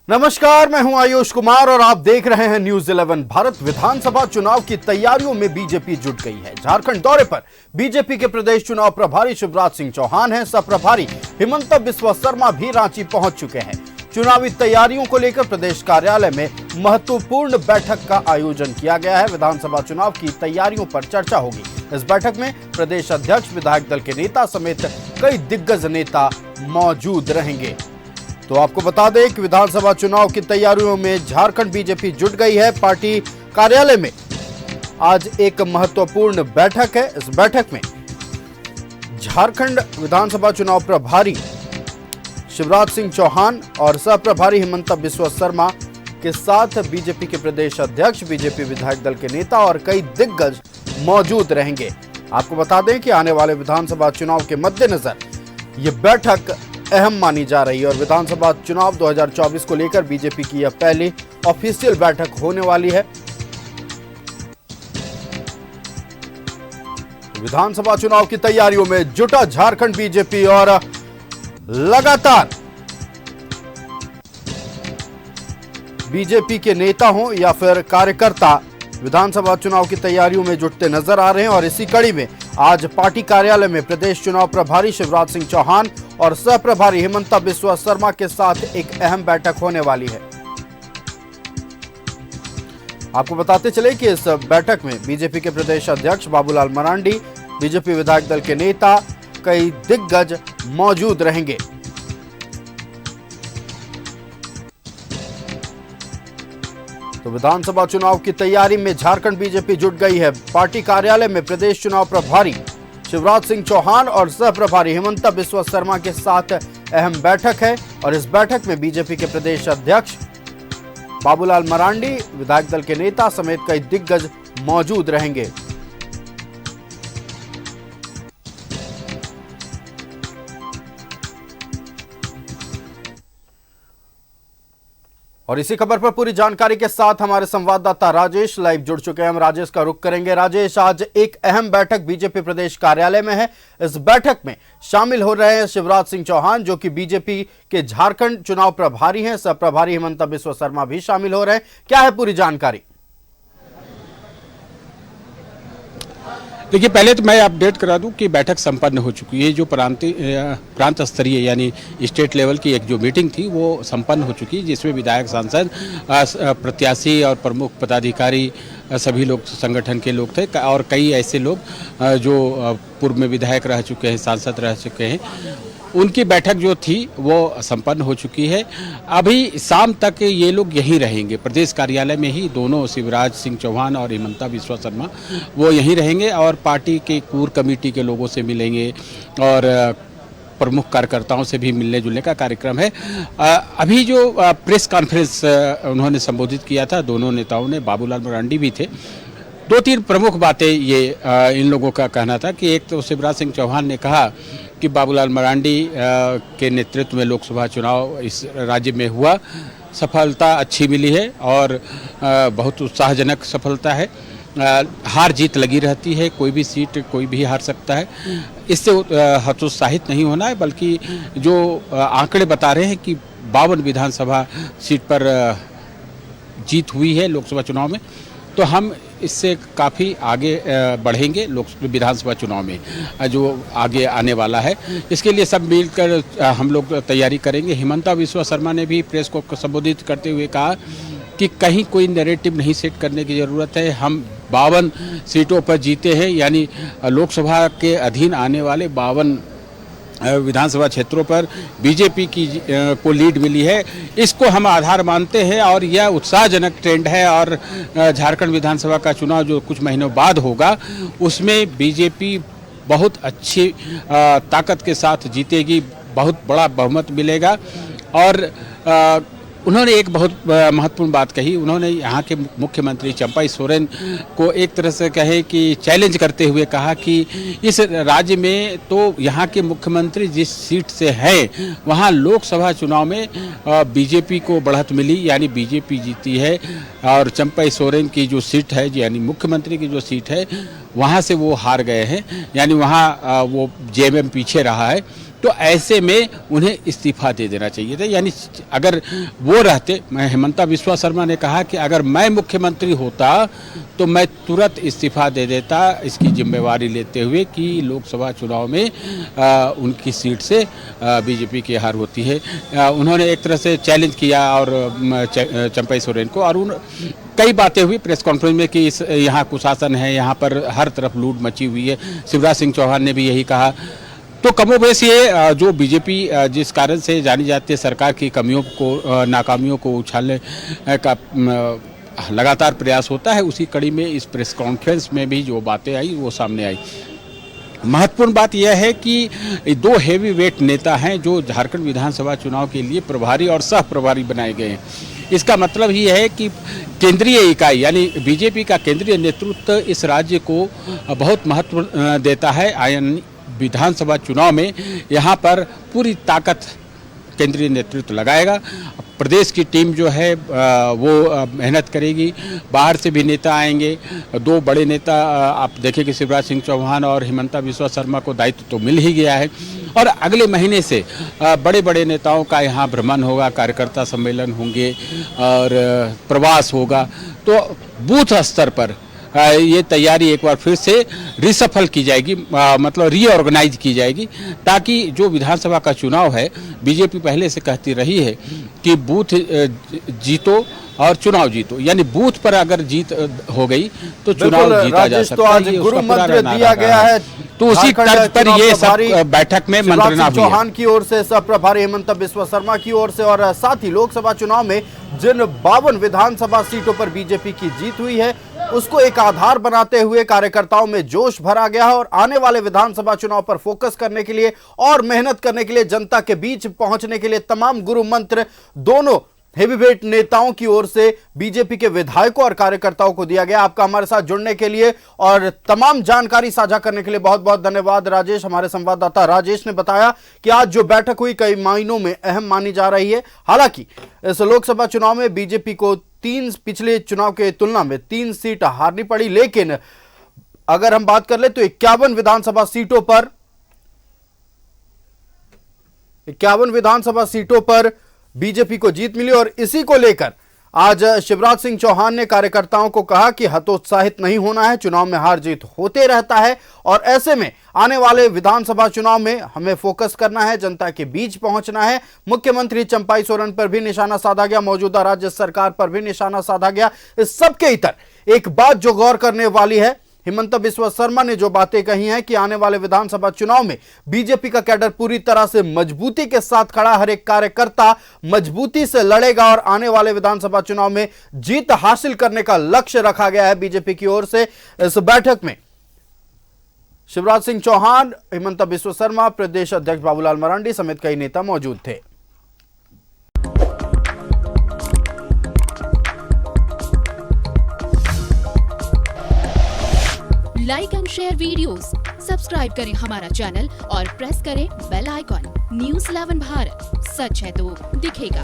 नमस्कार, मैं हूं आयुष कुमार और आप देख रहे हैं न्यूज 11 भारत। विधानसभा चुनाव की तैयारियों में बीजेपी जुट गई है। झारखंड दौरे पर बीजेपी के प्रदेश चुनाव प्रभारी शिवराज सिंह चौहान हैं। सह प्रभारी हिमंता बिस्वा शर्मा भी रांची पहुंच चुके हैं। चुनावी तैयारियों को लेकर प्रदेश कार्यालय में महत्वपूर्ण बैठक का आयोजन किया गया है। विधानसभा चुनाव की तैयारियों पर चर्चा होगी। इस बैठक में प्रदेश अध्यक्ष, विधायक दल के नेता समेत कई दिग्गज नेता मौजूद रहेंगे। तो आपको बता दें कि विधानसभा चुनाव की तैयारियों में झारखंड बीजेपी जुट गई है। पार्टी कार्यालय में आज एक महत्वपूर्ण बैठक है। इस बैठक में झारखंड विधानसभा चुनाव प्रभारी शिवराज सिंह चौहान और सह प्रभारी हिमंता बिस्वा शर्मा के साथ बीजेपी के प्रदेश अध्यक्ष, बीजेपी विधायक दल के नेता और कई दिग्गज मौजूद रहेंगे। आपको बता दें कि आने वाले विधानसभा चुनाव के मद्देनजर ये बैठक अहम मानी जा रही है और विधानसभा चुनाव 2024 को लेकर बीजेपी की यह पहली ऑफिशियल बैठक होने वाली है। विधानसभा चुनाव की तैयारियों में जुटा झारखंड बीजेपी और लगातार बीजेपी के नेता हों या फिर कार्यकर्ता विधानसभा चुनाव की तैयारियों में जुटते नजर आ रहे हैं। और इसी कड़ी में आज पार्टी कार्यालय में प्रदेश चुनाव प्रभारी शिवराज सिंह चौहान और सह प्रभारी हिमंता बिस्वा शर्मा के साथ एक अहम बैठक होने वाली है। आपको बताते चले कि इस बैठक में बीजेपी के प्रदेश अध्यक्ष बाबूलाल मरांडी, बीजेपी विधायक दल के नेता, कई दिग्गज मौजूद रहेंगे। तो विधानसभा चुनाव की तैयारी में झारखंड बीजेपी जुट गई है। पार्टी कार्यालय में प्रदेश चुनाव प्रभारी शिवराज सिंह चौहान और सह प्रभारी हिमंता बिस्वा शर्मा के साथ अहम बैठक है और इस बैठक में बीजेपी के प्रदेश अध्यक्ष बाबूलाल मरांडी, विधायक दल के नेता समेत कई दिग्गज मौजूद रहेंगे। और इसी खबर पर पूरी जानकारी के साथ हमारे संवाददाता राजेश लाइव जुड़ चुके हैं। हम राजेश का रुख करेंगे। राजेश, आज एक अहम बैठक बीजेपी प्रदेश कार्यालय में है। इस बैठक में शामिल हो रहे हैं शिवराज सिंह चौहान, जो कि बीजेपी के झारखंड चुनाव प्रभारी हैं। सह प्रभारी हिमंता बिस्वा शर्मा भी शामिल हो रहे हैं। क्या है पूरी जानकारी? देखिए, पहले तो मैं अपडेट करा दूं कि बैठक संपन्न हो चुकी है। जो प्रांत स्तरीय यानी स्टेट लेवल की एक जो मीटिंग थी वो संपन्न हो चुकी है, जिसमें विधायक, सांसद, प्रत्याशी और प्रमुख पदाधिकारी सभी लोग संगठन के लोग थे और कई ऐसे लोग जो पूर्व में विधायक रह चुके हैं, सांसद रह चुके हैं, उनकी बैठक जो थी वो संपन्न हो चुकी है। अभी शाम तक ये लोग यहीं रहेंगे, प्रदेश कार्यालय में ही। दोनों शिवराज सिंह चौहान और हिमंता बिस्वा शर्मा वो यहीं रहेंगे और पार्टी के कोर कमेटी के लोगों से मिलेंगे और प्रमुख कार्यकर्ताओं से भी मिलने जुलने का कार्यक्रम है। अभी जो प्रेस कॉन्फ्रेंस उन्होंने संबोधित किया था, दोनों नेताओं ने, बाबूलाल मरांडी भी थे, दो तीन प्रमुख बातें ये इन लोगों का कहना था कि एक तो शिवराज सिंह चौहान ने कहा कि बाबूलाल मरांडी के नेतृत्व में लोकसभा चुनाव इस राज्य में हुआ, सफलता अच्छी मिली है और बहुत उत्साहजनक सफलता है। हार जीत लगी रहती है, कोई भी सीट कोई भी हार सकता है। इससे हतोत्साहित नहीं होना है, बल्कि जो आंकड़े बता रहे हैं कि 52 विधानसभा सीट पर जीत हुई है लोकसभा चुनाव में, तो हम इससे काफ़ी आगे बढ़ेंगे लोकसभा विधानसभा चुनाव में जो आगे आने वाला है। इसके लिए सब मिलकर हम लोग तैयारी करेंगे। हिमंता बिस्वा शर्मा ने भी प्रेस को संबोधित करते हुए कहा कि कहीं कोई नैरेटिव नहीं सेट करने की ज़रूरत है। हम 52 सीटों पर जीते हैं, यानी लोकसभा के अधीन आने वाले 52 विधानसभा क्षेत्रों पर बीजेपी की को लीड मिली है। इसको हम आधार मानते हैं और यह उत्साहजनक ट्रेंड है। और झारखंड विधानसभा का चुनाव जो कुछ महीनों बाद होगा, उसमें बीजेपी बहुत अच्छी ताकत के साथ जीतेगी, बहुत बड़ा बहुमत मिलेगा। और उन्होंने एक बहुत महत्वपूर्ण बात कही। उन्होंने यहाँ के मुख्यमंत्री चंपाई सोरेन को एक तरह से कहे कि चैलेंज करते हुए कहा कि इस राज्य में तो यहाँ के मुख्यमंत्री जिस सीट से हैं, वहाँ लोकसभा चुनाव में बीजेपी को बढ़त मिली, यानी बीजेपी जीती है। और चंपाई सोरेन की जो सीट है, यानी मुख्यमंत्री की जो सीट है, वहाँ से वो हार गए हैं, यानी वहाँ वो जेएमएम पीछे रहा है। तो ऐसे में उन्हें इस्तीफा दे देना चाहिए था। यानी अगर वो रहते, हेमंता बिस्वा शर्मा ने कहा कि अगर मैं मुख्यमंत्री होता तो मैं तुरंत इस्तीफा दे देता, इसकी जिम्मेवारी लेते हुए कि लोकसभा चुनाव में उनकी सीट से बीजेपी की हार होती है। उन्होंने एक तरह से चैलेंज किया और चंपई सोरेन को, और कई बातें हुई प्रेस कॉन्फ्रेंस में कि यहाँ कुशासन है, यहाँ पर हर तरफ लूट मची हुई है। शिवराज सिंह चौहान ने भी यही कहा। तो कमोबेश ये जो बीजेपी जिस कारण से जानी जाती है, सरकार की कमियों को, नाकामियों को उछालने का लगातार प्रयास होता है, उसी कड़ी में इस प्रेस कॉन्फ्रेंस में भी जो बातें आई वो सामने आई। महत्वपूर्ण बात यह है कि दो हेवी वेट नेता हैं जो झारखंड विधानसभा चुनाव के लिए प्रभारी और सह प्रभारी बनाए गए हैं। इसका मतलब ही है कि केंद्रीय इकाई यानी बीजेपी का केंद्रीय नेतृत्व इस राज्य को बहुत महत्व देता है। यानी विधानसभा चुनाव में यहाँ पर पूरी ताकत केंद्रीय नेतृत्व लगाएगा। प्रदेश की टीम जो है वो मेहनत करेगी, बाहर से भी नेता आएंगे। दो बड़े नेता आप देखें कि शिवराज सिंह चौहान और हेमंता बिस्वा शर्मा को दायित्व तो मिल ही गया है, और अगले महीने से बड़े बड़े नेताओं का यहाँ भ्रमण होगा, कार्यकर्ता सम्मेलन होंगे और प्रवास होगा। तो बूथ स्तर पर ये तैयारी एक बार फिर से रिसफल की जाएगी, मतलब रीऑर्गेनाइज की जाएगी, ताकि जो विधानसभा का चुनाव है, बीजेपी पहले से कहती रही है कि बूथ जीतो और चुनाव जीतो, यानी बूथ पर अगर जीत हो गई तो चुनाव जीता जा सकता है। आज गुरु मंत्र दिया गया है, तो उसी तर्ज पर ये सब बैठक में मंत्रणा हुई है। चौहान की ओर से, सह प्रभारी हेमंता बिस्वा शर्मा की ओर से, और साथ ही लोकसभा चुनाव में जिन 52 विधानसभा सीटों पर बीजेपी की जीत हुई है, उसको एक आधार बनाते हुए कार्यकर्ताओं में जोश भरा गया है और आने वाले विधानसभा चुनाव पर फोकस करने के लिए और मेहनत करने के लिए, जनता के बीच पहुंचने के लिए तमाम गुरु मंत्र दोनों हेवीवेट नेताओं की ओर से बीजेपी के विधायकों और कार्यकर्ताओं को दिया गया। आपका हमारे साथ जुड़ने के लिए और तमाम जानकारी साझा करने के लिए बहुत बहुत धन्यवाद राजेश। हमारे संवाददाता राजेश ने बताया कि आज जो बैठक हुई कई मायनों में अहम मानी जा रही है। हालांकि इस लोकसभा चुनाव में बीजेपी को पिछले चुनाव के तुलना में 3 सीट हारनी पड़ी, लेकिन अगर हम बात कर ले तो 51 विधानसभा सीटों पर बीजेपी को जीत मिली, और इसी को लेकर आज शिवराज सिंह चौहान ने कार्यकर्ताओं को कहा कि हतोत्साहित नहीं होना है, चुनाव में हार जीत होते रहता है, और ऐसे में आने वाले विधानसभा चुनाव में हमें फोकस करना है, जनता के बीच पहुंचना है। मुख्यमंत्री चंपई सोरेन पर भी निशाना साधा गया, मौजूदा राज्य सरकार पर भी निशाना साधा गया। इस सबके इतर एक बात जो गौर करने वाली है, हेमंता बिस्वा शर्मा ने जो बातें कही हैं कि आने वाले विधानसभा चुनाव में बीजेपी का कैडर पूरी तरह से मजबूती के साथ खड़ा, हर एक कार्यकर्ता मजबूती से लड़ेगा और आने वाले विधानसभा चुनाव में जीत हासिल करने का लक्ष्य रखा गया है बीजेपी की ओर से। इस बैठक में शिवराज सिंह चौहान, हेमंता बिस्वा शर्मा, प्रदेश अध्यक्ष बाबूलाल मरांडी समेत कई नेता मौजूद थे। Like and share videos, subscribe करें हमारा चैनल और प्रेस करें बेल आइकॉन। न्यूज़ 11 भारत, सच है तो दिखेगा।